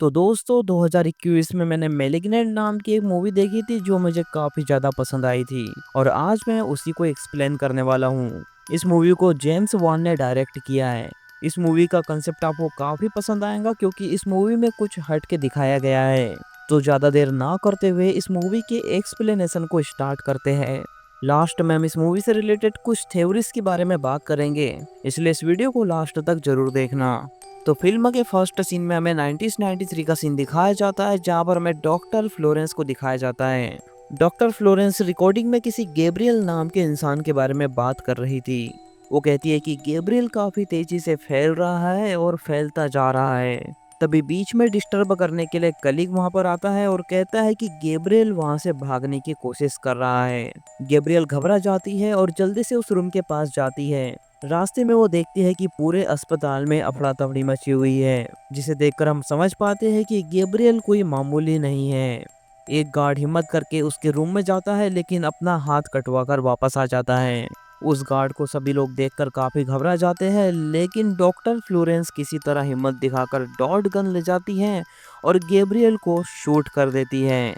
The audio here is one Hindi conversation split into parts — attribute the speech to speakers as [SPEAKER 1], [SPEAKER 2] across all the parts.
[SPEAKER 1] तो दोस्तों 2021 में मैंने मैलिग्नेंट नाम की एक मूवी देखी थी जो मुझे काफ़ी ज़्यादा पसंद आई थी और आज मैं उसी को एक्सप्लेन करने वाला हूँ। इस मूवी को जेम्स वान ने डायरेक्ट किया है। इस मूवी का कंसेप्ट आपको काफ़ी पसंद आएगा क्योंकि इस मूवी में कुछ हट के दिखाया गया है। तो ज़्यादा देर ना करते हुए इस मूवी के एक्सप्लेनेशन को स्टार्ट करते हैं। लास्ट में हम इस मूवी से रिलेटेड कुछ थ्योरीज के बारे में बात करेंगे, इसलिए इस वीडियो को लास्ट तक जरूर देखना। तो फिल्म के फर्स्ट सीन में हमें 1993 का सीन दिखाया जाता है जहां पर हमें डॉक्टर फ्लोरेंस को दिखाया जाता है। डॉक्टर फ्लोरेंस रिकॉर्डिंग में किसी गैब्रियल नाम के इंसान के बारे में बात कर रही थी। वो कहती है कि गैब्रियल काफी तेजी से फैल रहा है और फैलता जा रहा है। तभी बीच में डिस्टर्ब करने के लिए कलीग वहां पर आता है और कहता है कि गैब्रियल वहां से भागने की कोशिश कर रहा है। गैब्रियल घबरा जाती है और जल्दी से उस रूम के पास जाती है। रास्ते में वो देखती है कि पूरे अस्पताल में अफरा तफरी मची हुई है, जिसे देखकर हम समझ पाते हैं कि गैब्रियल कोई मामूली नहीं है। एक गार्ड हिम्मत करके उसके रूम में जाता है लेकिन अपना हाथ कटवा कर वापस आ जाता है। उस गार्ड को सभी लोग देखकर काफी घबरा जाते हैं, लेकिन डॉक्टर फ्लोरेंस किसी तरह हिम्मत दिखाकर डॉट गन ले जाती है और गैब्रियल को शूट कर देती है,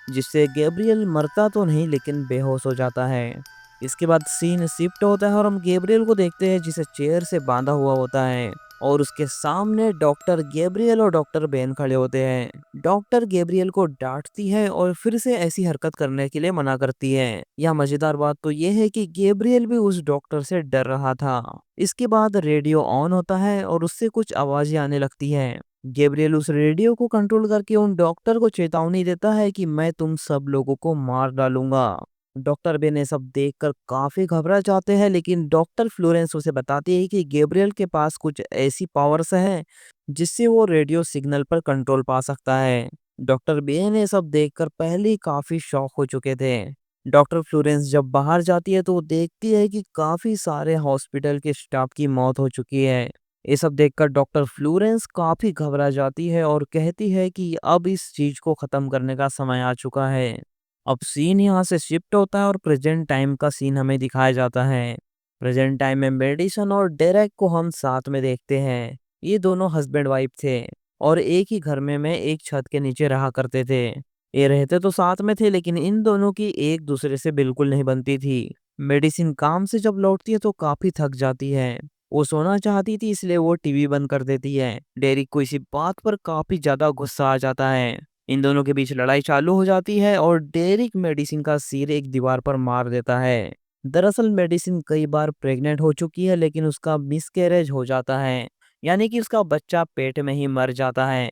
[SPEAKER 1] जिससे गैब्रियल मरता तो नहीं लेकिन बेहोश हो जाता है। इसके बाद सीन शिफ्ट होता है और हम गैब्रियल को देखते हैं जिसे चेयर से बांधा हुआ होता है और उसके सामने डॉक्टर गैब्रियल और डॉक्टर बेन खड़े होते हैं। डॉक्टर गैब्रियल को डांटती है और फिर से ऐसी हरकत करने के लिए मना करती है। यह मजेदार बात तो यह है कि गैब्रियल भी उस डॉक्टर से डर रहा था। इसके बाद रेडियो ऑन होता है और उससे कुछ आवाजें आने लगती हैं। गैब्रियल उस रेडियो को कंट्रोल करके उन डॉक्टर को चेतावनी देता है कि मैं तुम सब लोगों को मार डालूंगा। डॉक्टर बेन ये सब देखकर काफी घबरा जाते हैं, लेकिन डॉक्टर फ्लोरेंस उसे बताती है कि गैब्रियल के पास कुछ ऐसी पावर्स हैं जिससे वो रेडियो सिग्नल पर कंट्रोल पा सकता है। डॉक्टर बेन ये सब देखकर पहले ही काफी शॉक हो चुके थे। डॉक्टर फ्लोरेंस जब बाहर जाती है तो वो देखती है कि काफी सारे हॉस्पिटल के स्टाफ की मौत हो चुकी है। ये सब देखकर डॉक्टर फ्लोरेंस काफी घबरा जाती है और कहती है कि अब इस चीज को खत्म करने का समय आ चुका है। अब सीन यहाँ से शिफ्ट होता है और प्रेजेंट टाइम का सीन हमें दिखाया जाता है। प्रेजेंट टाइम में मेडिसन और डेरेक को हम साथ में देखते हैं। ये दोनों हस्बैंड वाइफ थे और एक ही घर में एक छत के नीचे रहा करते थे। ये रहते तो साथ में थे लेकिन इन दोनों की एक दूसरे से बिल्कुल नहीं बनती थी। मेडिसिन काम से जब लौटती है तो काफी थक जाती है। वो सोना चाहती थी इसलिए वो टीवी बंद कर देती है। डेरिक को इसी बात पर काफी ज्यादा गुस्सा आ जाता है। इन दोनों के बीच लड़ाई चालू हो जाती है और डेरिक मेडिसिन का सिर एक दीवार पर मार देता है। दरअसल मेडिसिन कई बार प्रेग्नेंट हो चुकी है लेकिन उसका मिसकैरेज हो जाता है, यानी कि उसका बच्चा पेट में ही मर जाता है,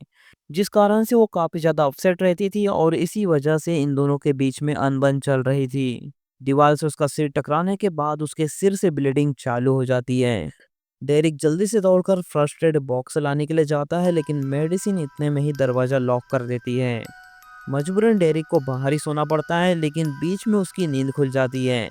[SPEAKER 1] जिस कारण से वो काफी ज्यादा अपसेट रहती थी और इसी वजह से इन दोनों के बीच में अनबन चल रही थी। दीवार से उसका सिर टकराने के बाद उसके सिर से ब्लीडिंग चालू हो जाती है। डेरिक जल्दी से दौड़कर फर्स्ट एड बॉक्स लाने के लिए जाता है लेकिन मेडिसिन इतने में ही दरवाजा लॉक कर देती है। मजबूरन डेरिक को बाहर ही सोना पड़ता है लेकिन बीच में उसकी नींद खुल जाती है।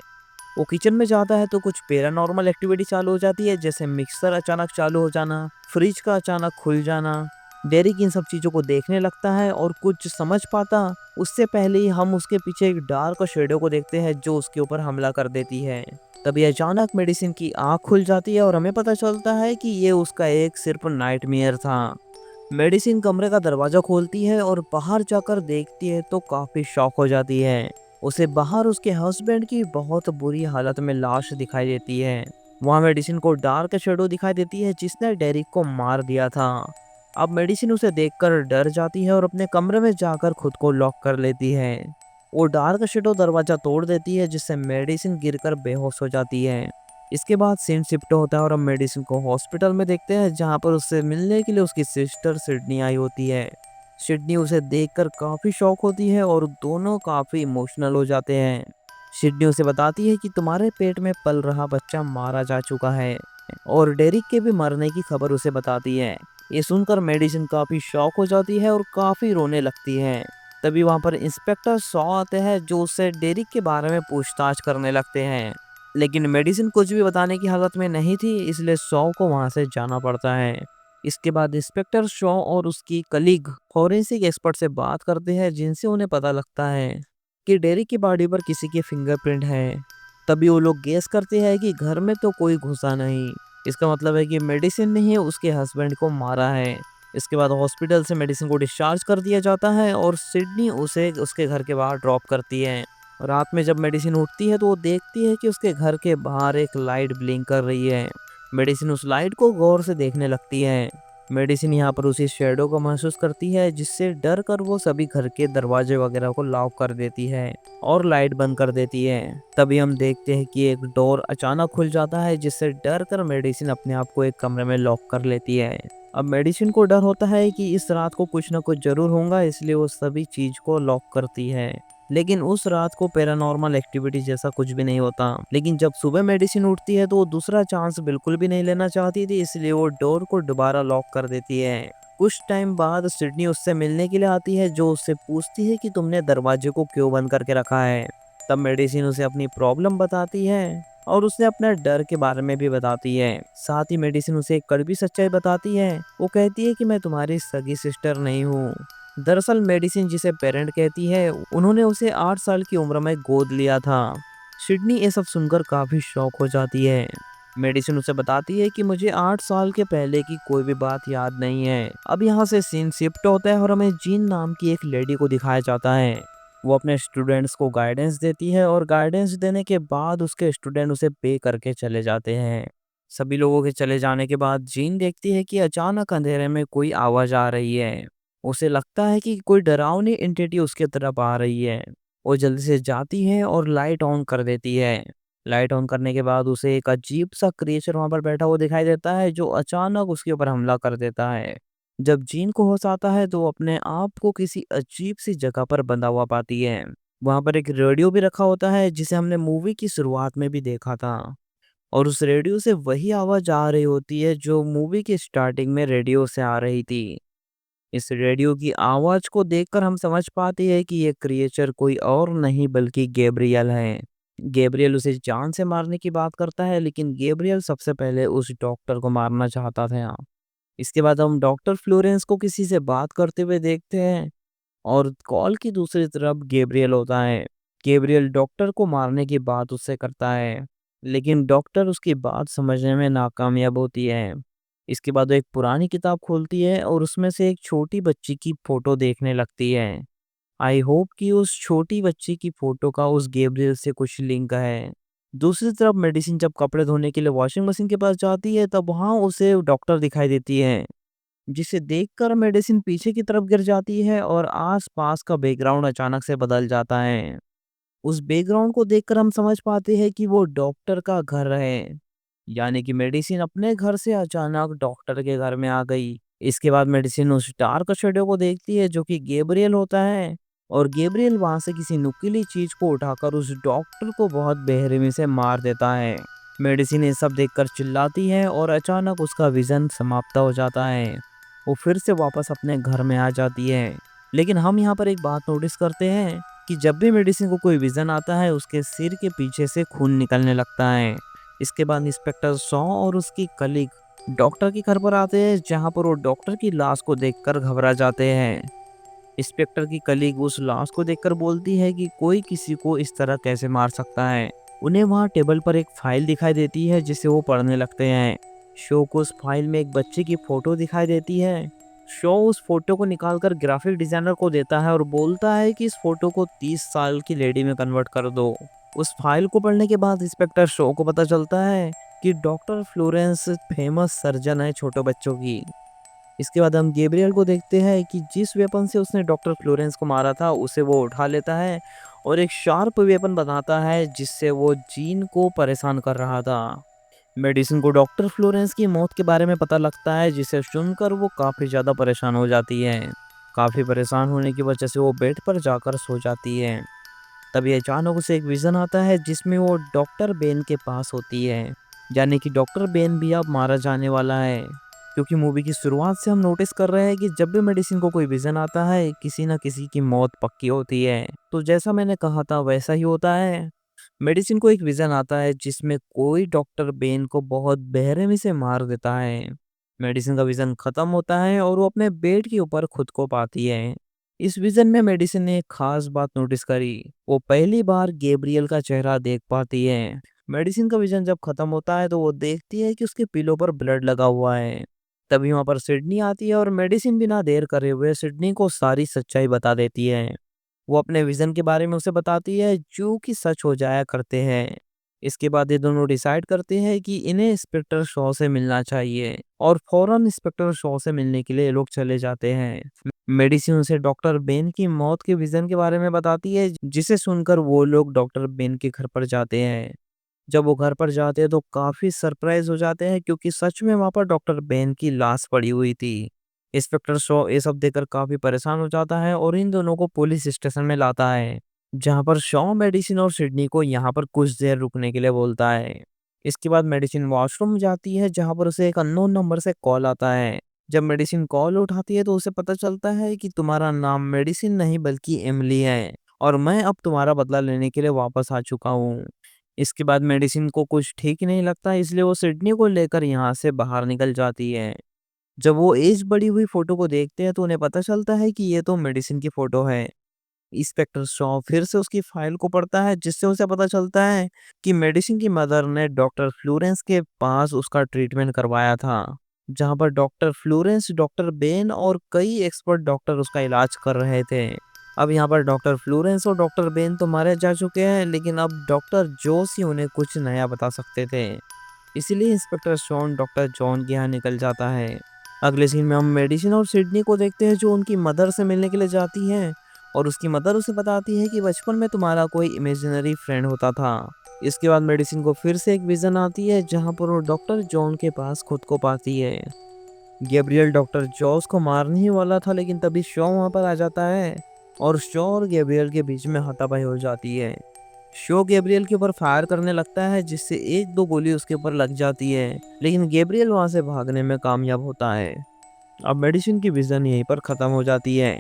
[SPEAKER 1] वो किचन में जाता है तो कुछ पैरानॉर्मल एक्टिविटी चालू हो जाती है, जैसे मिक्सर अचानक चालू हो जाना, फ्रिज का अचानक खुल जाना। डेरिक इन सब चीजों को देखने लगता है और कुछ समझ पाता उससे पहले ही हम उसके पीछे एक डार्क शेडो को देखते हैं जो उसके ऊपर हमला कर देती है। तभी अचानक मेडिसिन की आंख खुल जाती है और हमें पता चलता है कि ये उसका एक सिर्फ नाइटमेयर था। मेडिसिन कमरे का दरवाजा खोलती है और बाहर जाकर देखती है तो काफी शॉक हो जाती है। उसे बाहर उसके हस्बैंड की बहुत बुरी हालत में लाश दिखाई देती है। वहाँ मेडिसिन को डार्क शेडो दिखाई देती है जिसने डेरिक को मार दिया था। अब मेडिसिन उसे देखकर डर जाती है और अपने कमरे में जाकर खुद को लॉक कर लेती है। वो डार्क शेडो दरवाजा तोड़ देती है जिससे मेडिसिन गिरकर बेहोश हो जाती है। इसके बाद सीन शिफ्ट होता है और हम मेडिसिन को हॉस्पिटल में देखते हैं जहाँ पर उससे मिलने के लिए उसकी सिस्टर सिडनी आई होती है। सिडनी उसे देखकर काफी शॉक होती है और दोनों काफी इमोशनल हो जाते हैं। सिडनी उसे बताती है कि तुम्हारे पेट में पल रहा बच्चा मारा जा चुका है और डेरिक के भी मरने की खबर उसे बताती है। ये सुनकर मेडिसिन काफी शॉक हो जाती है और काफी रोने लगती है। तभी वहां पर इंस्पेक्टर सॉ आते हैं जो उससे डेरिक के बारे में पूछताछ करने लगते हैं, लेकिन मेडिसिन कुछ भी बताने की हालत में नहीं थी, इसलिए सॉ को वहां से जाना पड़ता है। इसके बाद इंस्पेक्टर शॉ और उसकी कलीग फॉरेंसिक एक्सपर्ट से बात करते हैं जिनसे उन्हें पता लगता है कि डेरिक की बॉडी पर किसी के फिंगरप्रिंट है। तभी वो लोग गेस करते हैं कि घर में तो कोई घुसा नहीं। इसका मतलब है कि मेडिसिन ने ही उसके हस्बैंड को मारा है। इसके बाद हॉस्पिटल से मेडिसिन को डिस्चार्ज कर दिया जाता है और सिडनी उसे उसके घर के बाहर ड्रॉप करती है। रात में जब मेडिसिन उठती है तो वो देखती है कि उसके घर के बाहर एक लाइट ब्लिंक कर रही है। मेडिसिन उस लाइट को गौर से देखने लगती है। मेडिसिन यहाँ पर उसी शेडो को महसूस करती है, जिससे डर कर वो सभी घर के दरवाजे वगैरह को लॉक कर देती है और लाइट बंद कर देती है। तभी हम देखते हैं कि एक डोर अचानक खुल जाता है, जिससे डर कर मेडिसिन अपने आप को एक कमरे में लॉक कर लेती है। अब मेडिसिन को डर होता है कि इस रात को कुछ ना कुछ जरूर होगा, इसलिए वो सभी चीज को लॉक करती है। लेकिन उस रात को पैरानॉर्मल एक्टिविटी जैसा कुछ भी नहीं होता। लेकिन जब सुबह मेडिसिन उठती है तो वो दूसरा चांस बिल्कुल भी नहीं लेना चाहती थी, इसलिए वो डोर को दोबारा लॉक कर देती है। कुछ टाइम बाद सिडनी उससे मिलने के लिए आती है, जो उससे पूछती है कि तुमने दरवाजे को क्यों बंद करके रखा है। तब मेडिसिन उसे अपनी प्रॉब्लम बताती है और उसे अपने डर के बारे में भी बताती है। साथ ही मेडिसिन उसे एक कड़वी सच्चाई बताती है। वो कहती है कि मैं तुम्हारी सगी सिस्टर नहीं हूँ। दरअसल मेडिसिन जिसे पेरेंट कहती है, उन्होंने उसे 8 साल की उम्र में गोद लिया था। सिडनी ये सब सुनकर काफी शॉक हो जाती है। मेडिसिन उसे बताती है कि मुझे 8 साल के पहले की कोई भी बात याद नहीं है। अब यहाँ से सीन शिफ्ट होता है और हमें जीन नाम की एक लेडी को दिखाया जाता है। वो अपने स्टूडेंट्स को गाइडेंस देती है और गाइडेंस देने के बाद उसके स्टूडेंट उसे पे करके चले जाते हैं। सभी लोगों के चले जाने के बाद जीन देखती है कि अचानक अंधेरे में कोई आवाज आ रही है। उसे लगता है कि कोई डरावनी एंटिटी उसके तरफ आ रही है। वो जल्दी से जाती है और लाइट ऑन कर देती है। लाइट ऑन करने के बाद उसे एक अजीब सा क्रिएचर वहां पर बैठा हुआ दिखाई देता है, जो अचानक उसके ऊपर हमला कर देता है। जब जीन को होश आता है तो वो अपने आप को किसी अजीब सी जगह पर बंधा हुआ पाती है। वहां पर एक रेडियो भी रखा होता है, जिसे हमने मूवी की शुरुआत में भी देखा था। और उस रेडियो से वही आवाज आ रही होती है जो मूवी की स्टार्टिंग में रेडियो से आ रही थी। इस रेडियो की आवाज को देखकर हम समझ पाते हैं कि ये क्रिएचर कोई और नहीं बल्कि गैब्रियल है। गैब्रियल उसे जान से मारने की बात करता है, लेकिन गैब्रियल सबसे पहले उस डॉक्टर को मारना चाहता था। इसके बाद हम डॉक्टर फ्लोरेंस को किसी से बात करते हुए देखते हैं और कॉल की दूसरी तरफ गैब्रियल होता है। गैब्रियल डॉक्टर को मारने की बात उससे करता है, लेकिन डॉक्टर उसकी बात समझने में नाकामयाब होती है। इसके बाद वो एक पुरानी किताब खोलती है और उसमें से एक छोटी बच्ची की फोटो देखने लगती है। आई होप कि उस छोटी बच्ची की फोटो का उस गैब्रियल से कुछ लिंक है। दूसरी तरफ मेडिसिन जब कपड़े धोने के लिए वॉशिंग मशीन के पास जाती है, तब वहां उसे डॉक्टर दिखाई देती है, जिसे देखकर मेडिसिन पीछे की तरफ गिर जाती है और आसपास का बैकग्राउंड अचानक से बदल जाता है। उस बैकग्राउंड को देखकर हम समझ पाते हैं कि वो डॉक्टर का घर है, यानी कि मेडिसिन अपने घर से अचानक डॉक्टर के घर में आ गई। इसके बाद मेडिसिन उस डार्क शैडो को देखती है, जो कि गैब्रियल होता है। और गैब्रियल वहां से किसी नुकीली चीज को उठाकर उस डॉक्टर को बहुत बेरहमी से मार देता है। मेडिसिन ये सब देखकर चिल्लाती है और अचानक उसका विजन समाप्त हो जाता है। वो फिर से वापस अपने घर में आ जाती है। लेकिन हम यहाँ पर एक बात नोटिस करते हैं कि जब भी मेडिसिन को कोई विजन आता है, उसके सिर के पीछे से खून निकलने लगता है। इसके बाद इंस्पेक्टर सॉ और उसकी कलीग डॉक्टर के घर पर आते हैं, जहां पर वो डॉक्टर की लाश को देखकर घबरा जाते हैं। इंस्पेक्टर की कलीग उस लाश को देखकर बोलती है कि कोई किसी को इस तरह कैसे मार सकता है। उन्हें वहां टेबल पर एक फाइल दिखाई देती है, जिसे वो पढ़ने लगते हैं। शो को उस फाइल में एक बच्चे की फोटो दिखाई देती है। शो उस फोटो को निकालकर ग्राफिक डिजाइनर को देता है और बोलता है कि इस फोटो को 30 साल की लेडी में कन्वर्ट कर दो। उस फाइल को पढ़ने के बाद इंस्पेक्टर शो को पता चलता है कि डॉक्टर फ्लोरेंस फेमस सर्जन है छोटे बच्चों की। इसके बाद हम गैब्रियल को देखते हैं कि जिस वेपन से उसने डॉक्टर फ्लोरेंस को मारा था, उसे वो उठा लेता है और एक शार्प वेपन बनाता है, जिससे वो जीन को परेशान कर रहा था। मेडिसिन को डॉक्टर फ्लोरेंस की मौत के बारे में पता लगता है, जिसे सुनकर वो काफ़ी ज़्यादा परेशान हो जाती है। काफ़ी परेशान होने की वजह से वो बेड पर जाकर सो जाती है। तभी अचानक उसे एक विजन आता है, जिसमें वो डॉक्टर बेन के पास होती है, यानी कि डॉक्टर बेन भी अब मारा जाने वाला है। क्योंकि मूवी की शुरुआत से हम नोटिस कर रहे हैं कि जब भी मेडिसिन को कोई विजन आता है, किसी ना किसी की मौत पक्की होती है। तो जैसा मैंने कहा था वैसा ही होता है। मेडिसिन को एक विजन आता है, जिसमें कोई डॉक्टर बेन को बहुत बेरहमी से मार देता है। मेडिसिन का विजन खत्म होता है और वो अपने बेड के ऊपर खुद को पाती है। इस विजन में मेडिसिन ने एक खास बात नोटिस करी। वो पहली बार गैब्रियल का चेहरा देख पाती है। मेडिसिन का विजन जब खत्म होता है तो वो देखती है कि उसके पिलो पर ब्लड लगा हुआ है। तभी वहाँ पर सिडनी आती है और मेडिसिन बिना देर करे हुए सिडनी को सारी सच्चाई बता देती है। वो अपने विज़न के बारे में उसे बताती है जो कि सच हो जाया करते हैं। इसके बाद ये दोनों डिसाइड करते हैं कि इन्हें इंस्पेक्टर शॉ से मिलना चाहिए और फौरन इंस्पेक्टर शॉ से मिलने के लिए ये लोग चले जाते हैं। मेडिसिन उसे डॉक्टर बेन की मौत के विज़न के बारे में बताती है जिसे सुनकर वो लोग डॉक्टर बेन के घर पर जाते हैं। जब वो घर पर जाते हैं तो काफ़ी सरप्राइज़ हो जाते हैं क्योंकि सच में वहाँ पर डॉक्टर बेन की लाश पड़ी हुई थी। इंस्पेक्टर शॉ ये सब देखकर काफ़ी परेशान हो जाता है और इन दोनों को पुलिस स्टेशन में लाता है, जहाँ पर शॉ मेडिसिन और सिडनी को यहाँ पर कुछ देर रुकने के लिए बोलता है। इसके बाद मेडिसिन वॉशरूम जाती है जहाँ पर उसे एक अननोन नंबर से कॉल आता है। जब मेडिसिन कॉल उठाती है तो उसे पता चलता है कि तुम्हारा नाम मेडिसिन नहीं बल्कि एमिली है और मैं अब तुम्हारा बदला लेने के लिए वापस आ चुका हूँ। इसके बाद मेडिसिन को कुछ ठीक नहीं लगता इसलिए वो सिडनी को लेकर यहाँ से बाहर निकल जाती है। जब वो एज बड़ी हुई फोटो को देखते हैं तो उन्हें पता चलता है कि ये तो मेडिसिन की फोटो है। इंस्पेक्टर शॉ फिर से उसकी फाइल को पढ़ता है जिससे उसे पता चलता है कि मेडिसिन की मदर ने डॉक्टर फ्लोरेंस के पास उसका ट्रीटमेंट करवाया था, जहां पर डॉक्टर फ्लोरेंस, डॉक्टर बेन और कई एक्सपर्ट डॉक्टर उसका इलाज कर रहे थे। अब यहाँ पर डॉक्टर फ्लोरेंस और डॉक्टर बेन तो मारे जा चुके हैं लेकिन अब डॉक्टर जोस ही उन्हें कुछ नया बता सकते थे। इसीलिए इंस्पेक्टर शॉन डॉक्टर जॉन के यहाँ निकल जाता है। अगले सीन में हम मेडिसिन और सिडनी को देखते हैं जो उनकी मदर से मिलने के लिए जाती हैं और उसकी मदर उसे बताती है कि बचपन में तुम्हारा कोई इमेजिनरी फ्रेंड होता था। इसके बाद मेडिसिन को फिर से एक विजन आती है जहां पर वो डॉक्टर जॉन के पास खुद को पाती है। गैब्रियल डॉक्टर जॉस को मारने ही वाला था लेकिन तभी शॉ वहां पर आ जाता है और शॉ और गैब्रियल के बीच में हाथापाई हो जाती है। शो गैब्रियल के ऊपर फायर करने लगता है जिससे एक दो गोली उसके ऊपर लग जाती है लेकिन गैब्रियल वहां से भागने में कामयाब होता है। अब मेडिसिन की विजन यहीं पर खत्म हो जाती है।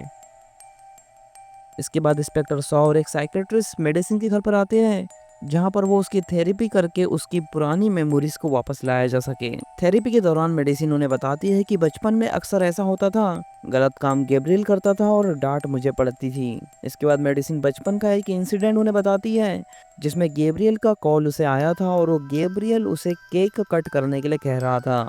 [SPEAKER 1] इसके बाद इंस्पेक्टर सॉ और एक साइकेट्रिस्ट मेडिसिन के घर पर आते हैं जहां पर वो उसकी थेरेपी करके उसकी पुरानी मेमोरीज को वापस लाया जा सके। थेरेपी के दौरान मेडिसिन उन्हें बताती है कि बचपन में अक्सर ऐसा होता था, गलत काम गैब्रियल करता था और डांट मुझे पड़ती थी। इसके बाद मेडिसिन बचपन का एक इंसिडेंट उन्हें बताती है जिसमें गैब्रियल का कॉल उसे आया था और वो गैब्रियल उसे केक कट करने के लिए कह रहा था।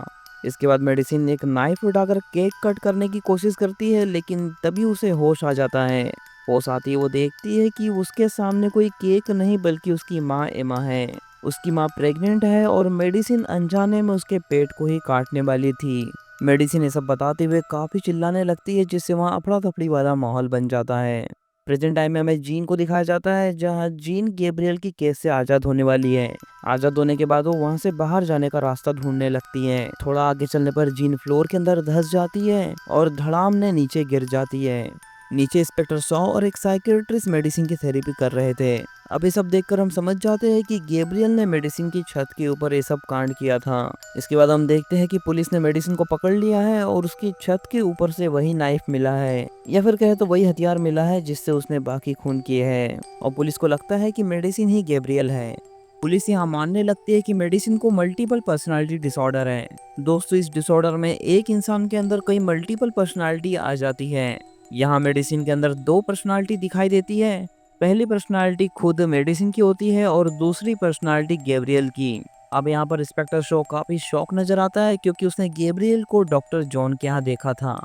[SPEAKER 1] इसके बाद मेडिसिन एक नाइफ उठाकर केक कट करने की कोशिश करती है लेकिन तभी उसे होश आ जाता है। होश आती है वो देखती है कि उसके सामने कोई केक नहीं बल्कि उसकी माँ एमा है। उसकी माँ प्रेग्नेंट है और मेडिसिन अनजाने में उसके पेट को ही काटने वाली थी। मेडिसिन ये सब बताते हुए काफी चिल्लाने लगती है जिससे वहाँ अफरा तफड़ी वाला माहौल बन जाता है। प्रेजेंट टाइम में हमें जीन को दिखाया जाता है जहाँ जीन गैब्रियल की केस से आज़ाद होने वाली है। आज़ाद होने के बाद वो वहाँ से बाहर जाने का रास्ता ढूंढने लगती है। थोड़ा आगे चलने पर जीन फ्लोर के अंदर धंस जाती है और धड़ाम ने नीचे गिर जाती है। नीचे इंस्पेक्टर सॉ और एक साइकियाट्रिस्ट मेडिसिन की थेरेपी कर रहे थे। अब ये सब देखकर हम समझ जाते हैं कि गैब्रियल ने मेडिसिन की छत के ऊपर ये सब कांड किया था। इसके बाद हम देखते हैं कि पुलिस ने मेडिसिन को पकड़ लिया है और उसकी छत के ऊपर से वही नाइफ मिला है या फिर कहे तो वही हथियार मिला है जिससे उसने बाकी खून किए हैं और पुलिस को लगता है कि मेडिसिन ही गैब्रियल है। पुलिस यहाँ मानने लगती है कि मेडिसिन को मल्टीपल पर्सनालिटी डिसऑर्डर है। दोस्तों, इस डिसऑर्डर में एक इंसान के अंदर कई मल्टीपल पर्सनालिटी आ जाती है। यहाँ मेडिसिन के अंदर दो पर्सनालिटी दिखाई देती है। पहली पर्सनालिटी खुद मेडिसिन की होती है और दूसरी पर्सनालिटी गैब्रियल की। अब यहाँ पर इंस्पेक्टर शॉ काफी शौक नजर आता है क्योंकि उसने गैब्रियल को डॉक्टर जॉन के यहाँ देखा था।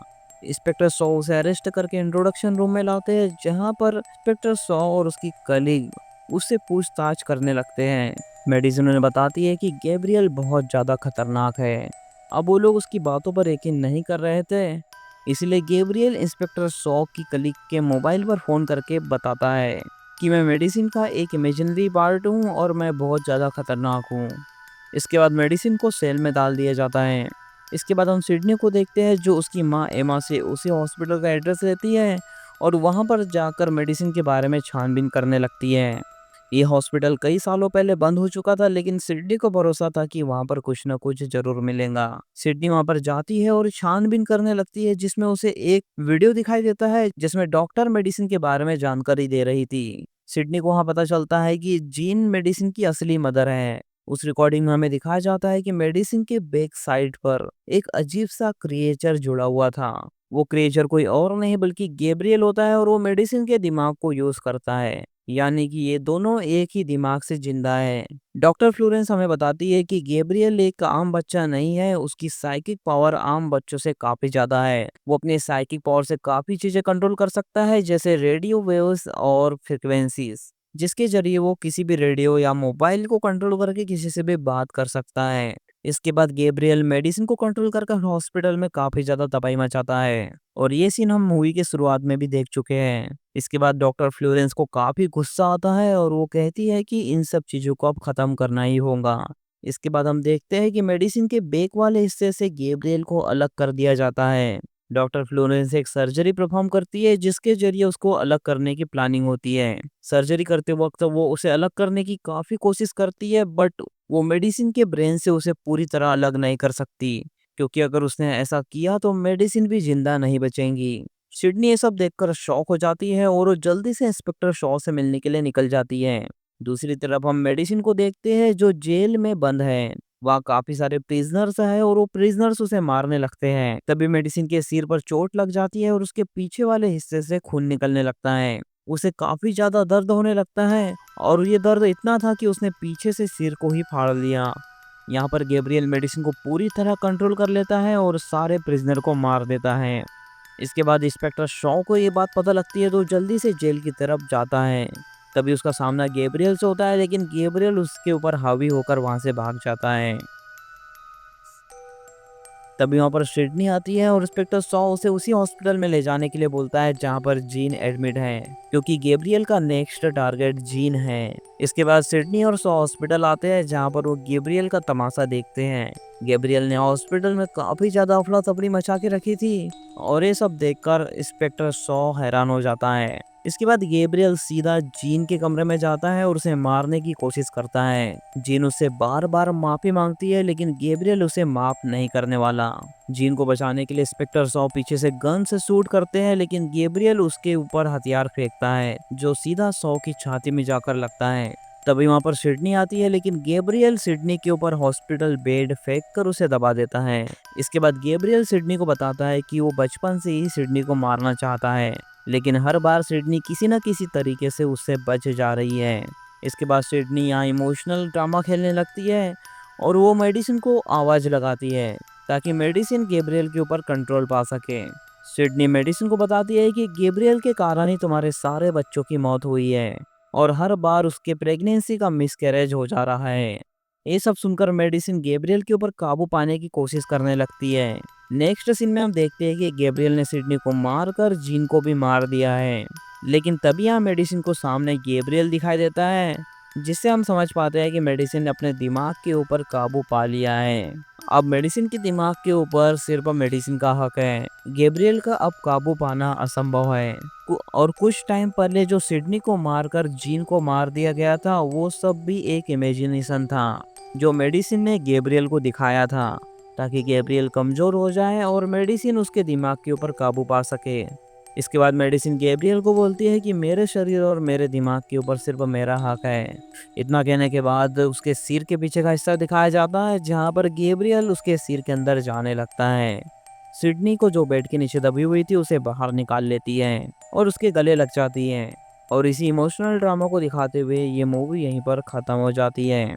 [SPEAKER 1] इंस्पेक्टर शॉ उसे अरेस्ट करके इंट्रोडक्शन रूम में लाते हैं जहाँ पर इंस्पेक्टर शॉ और उसकी कलीग उससे पूछताछ करने लगते हैं। मेडिसिन उन्हें बताती है कि गैब्रियल बहुत ज़्यादा खतरनाक है। अब वो लोग उसकी बातों पर यकीन नहीं कर रहे थे, इसलिए गैब्रियल इंस्पेक्टर शॉ की कलीग के मोबाइल पर फ़ोन करके बताता है कि मैं मेडिसिन का एक इमेजिनरी पार्ट हूँ और मैं बहुत ज़्यादा खतरनाक हूँ। इसके बाद मेडिसिन को सेल में डाल दिया जाता है। इसके बाद हम सिडनी को देखते हैं जो उसकी माँ एमा से उसी हॉस्पिटल का एड्रेस लेती है और वहाँ पर जाकर मेडिसिन के बारे में छानबीन करने लगती है। ये हॉस्पिटल कई सालों पहले बंद हो चुका था लेकिन सिडनी को भरोसा था कि वहाँ पर कुछ न कुछ जरूर मिलेगा। सिडनी वहाँ पर जाती है और छानबीन करने लगती है जिसमें उसे एक वीडियो दिखाई देता है जिसमें डॉक्टर मेडिसिन के बारे में जानकारी दे रही थी। सिडनी को वहाँ पता चलता है कि जीन मेडिसिन की असली मदर है। उस रिकॉर्डिंग में हमें दिखाया जाता है कि मेडिसिन के बैक साइड पर एक अजीब सा क्रिएचर जुड़ा हुआ था। वो क्रिएचर कोई और नहीं बल्कि गैब्रियल होता है और वो मेडिसिन के दिमाग को यूज करता है। यानी कि ये दोनों एक ही दिमाग से जिंदा है। डॉक्टर फ्लोरेंस हमें बताती है कि गैब्रियल एक आम बच्चा नहीं है, उसकी साइकिक पावर आम बच्चों से काफी ज्यादा है। वो अपने साइकिक पावर से काफी चीजें कंट्रोल कर सकता है, जैसे रेडियो वेव्स और फ्रिक्वेंसीज, जिसके जरिए वो किसी भी रेडियो या मोबाइल को कंट्रोल करके किसी से भी बात कर सकता है। इसके बाद गैब्रियल मेडिसिन को कंट्रोल कर हॉस्पिटल में काफी ज्यादा तबाही मचाता है, और ये सीन हम मूवी के शुरुआत में भी देख चुके हैं। इसके बाद डॉक्टर फ्लोरेंस को काफी गुस्सा आता है और वो कहती है कि इन सब चीजों को अब खत्म करना ही होगा। इसके बाद हम देखते हैं कि मेडिसिन के बैक वाले हिस्से से गैब्रियल को अलग कर दिया जाता है। डॉक्टर फ्लोरेंस एक सर्जरी परफॉर्म करती है, जिसके जरिए उसको अलग करने की प्लानिंग होती है। सर्जरी करते वक्त वो उसे अलग करने की काफी कोशिश करती है, बट वो मेडिसिन के ब्रेन से उसे पूरी तरह अलग नहीं कर सकती, क्योंकि अगर उसने ऐसा किया तो मेडिसिन भी जिंदा नहीं बचेंगी। सिडनी ये सब देखकर शॉक हो जाती है और वो जल्दी से इंस्पेक्टर शॉ से मिलने के लिए निकल जाती है। दूसरी तरफ हम मेडिसिन को देखते हैं जो जेल में बंद है। वहाँ काफी सारे प्रिजनर्स हैं और वो प्रिजनर्स उसे मारने लगते हैं। तभी मेडिसिन के सिर पर चोट लग जाती है और उसके पीछे वाले हिस्से से खून निकलने लगता है। उसे काफी ज्यादा दर्द होने लगता है और ये दर्द इतना था कि उसने पीछे से सिर को ही फाड़ लिया। यहाँ पर गैब्रियल मेडिसिन को पूरी तरह कंट्रोल कर लेता है और सारे प्रिजनर को मार देता है। इसके बाद इंस्पेक्टर शॉ को ये बात पता लगती है तो जल्दी से जेल की तरफ जाता है। तभी उसका सामना गैब्रियल से होता है, लेकिन गैब्रियल उसके ऊपर हावी होकर वहां से भाग जाता है। तभी वहाँ पर सिडनी आती है और इंस्पेक्टर सॉ उसे उसी हॉस्पिटल में ले जाने के लिए बोलता है जहाँ पर जीन एडमिट है, क्योंकि गैब्रियल का नेक्स्ट टारगेट जीन है। इसके बाद सिडनी और सॉ हॉस्पिटल आते हैं जहाँ पर वो गैब्रियल का तमाशा देखते हैं। गैब्रियल ने हॉस्पिटल में काफी ज्यादा अफरा तफरी मचा के रखी थी और ये सब देखकर इंस्पेक्टर सॉ हैरान हो जाता है। इसके बाद गैब्रियल सीधा जीन के कमरे में जाता है और उसे मारने की कोशिश करता है। जीन उससे बार बार माफी मांगती है, लेकिन गैब्रियल उसे माफ नहीं करने वाला। जीन को बचाने के लिए इंस्पेक्टर सॉ पीछे से गन से शूट करते हैं, लेकिन गैब्रियल उसके ऊपर हथियार फेंकता है जो सीधा सॉ की छाती में जाकर लगता है। तभी वहां पर सिडनी आती है, लेकिन गैब्रियल सिडनी के ऊपर हॉस्पिटल बेड फेंक कर उसे दबा देता है। इसके बाद गैब्रियल सिडनी को बताता है कि वो बचपन से ही सिडनी को मारना चाहता है, लेकिन हर बार सिडनी किसी न किसी तरीके से उससे बच जा रही है। इसके बाद सिडनी यहाँ इमोशनल ड्रामा खेलने लगती है और वो मेडिसिन को आवाज लगाती है ताकि मेडिसिन गैब्रियल के ऊपर कंट्रोल पा सके। सिडनी मेडिसिन को बताती है कि गैब्रियल के कारण ही तुम्हारे सारे बच्चों की मौत हुई है और हर बार उसके प्रेगनेंसी का मिसकैरेज हो जा रहा है। ये सब सुनकर मेडिसिन गैब्रियल के ऊपर काबू पाने की कोशिश करने लगती है। नेक्स्ट सीन में हम देखते हैं कि गैब्रियल ने सिडनी को मारकर जीन को भी मार दिया है, लेकिन तभी यहाँ मेडिसिन को सामने गैब्रियल दिखाई देता है, जिससे हम समझ पाते हैं कि मेडिसिन ने अपने दिमाग के ऊपर काबू पा लिया है। अब मेडिसिन के दिमाग के ऊपर सिर्फ मेडिसिन का हक है, गैब्रियल का अब काबू पाना असंभव है। और कुछ टाइम पहले जो सिडनी को मारकर जीन को मार दिया गया था वो सब भी एक इमेजिनेशन था जो मेडिसिन ने गैब्रियल को दिखाया था, ताकि गैब्रियल कमजोर हो जाए और मेडिसिन उसके दिमाग के ऊपर काबू पा सके। इसके बाद मेडिसिन गैब्रियल को बोलती है कि मेरे शरीर और मेरे दिमाग के ऊपर सिर्फ मेरा हक है। इतना कहने के बाद उसके सिर के पीछे का हिस्सा दिखाया जाता है जहाँ पर गैब्रियल उसके सिर के अंदर जाने लगता है। सिडनी को जो बेड के नीचे दबी हुई थी उसे बाहर निकाल लेती है और उसके गले लग जाती है, और इसी इमोशनल ड्रामा को दिखाते हुए ये मूवी यहीं पर खत्म हो जाती है।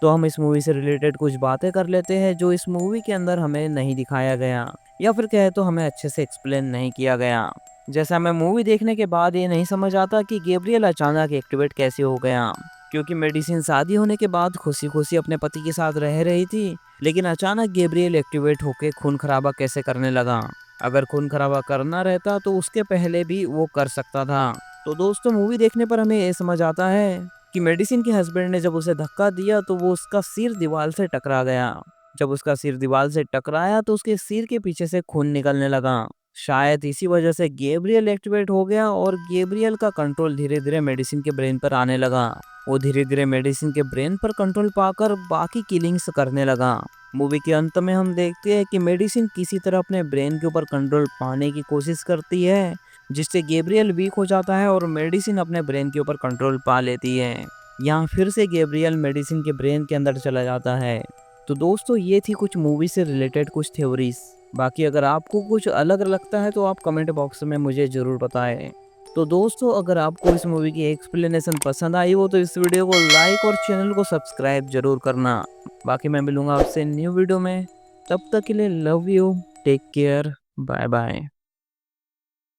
[SPEAKER 1] तो हम इस मूवी से रिलेटेड कुछ बातें कर लेते हैं जो इस मूवी के अंदर हमें नहीं दिखाया गया, या फिर कहे तो हमें अच्छे से एक्सप्लेन नहीं किया गया। जैसे हमें मूवी देखने के बाद ये नहीं समझ आता कि गैब्रियल अचानक एक्टिवेट कैसे हो गया, क्योंकि मेडिसिन शादी होने के बाद खुशी खुशी अपने पति के साथ रह रही थी, लेकिन अचानक गैब्रियल एक्टिवेट होके खून खराबा कैसे करने लगा। अगर खून खराबा करना रहता तो उसके पहले भी वो कर सकता था। तो दोस्तों मूवी देखने पर हमें ये समझ आता है कि मेडिसिन के हस्बैंड ने जब उसे धक्का दिया तो वो उसका सिर दीवार से टकरा गया। जब उसका सिर दीवार से टकराया तो उसके सिर के पीछे से खून निकलने लगा। शायद इसी वजह से गैब्रियल एक्टिवेट हो गया और गैब्रियल का कंट्रोल धीरे धीरे मेडिसिन के ब्रेन पर आने लगा। वो धीरे धीरे मेडिसिन के ब्रेन पर कंट्रोल पाकर बाकी किलिंग्स करने लगा। मूवी के अंत में हम देखते हैं कि मेडिसिन किसी तरह अपने ब्रेन के ऊपर कंट्रोल पाने की कोशिश करती है, जिससे गैब्रियल वीक हो जाता है और मेडिसिन अपने ब्रेन के ऊपर कंट्रोल पा लेती है। यहाँ फिर से गैब्रियल मेडिसिन के ब्रेन के अंदर चला जाता है। तो दोस्तों ये थी कुछ मूवी से रिलेटेड कुछ थ्योरीज। बाकी अगर आपको कुछ अलग लगता है तो आप कमेंट बॉक्स में मुझे ज़रूर बताएं। तो दोस्तों अगर आपको इस मूवी की एक्सप्लेनेशन पसंद आई हो तो इस वीडियो को लाइक और चैनल को सब्सक्राइब ज़रूर करना। बाकी मैं मिलूँगा आपसे न्यू वीडियो में, तब तक के लिए love you, take care, bye bye.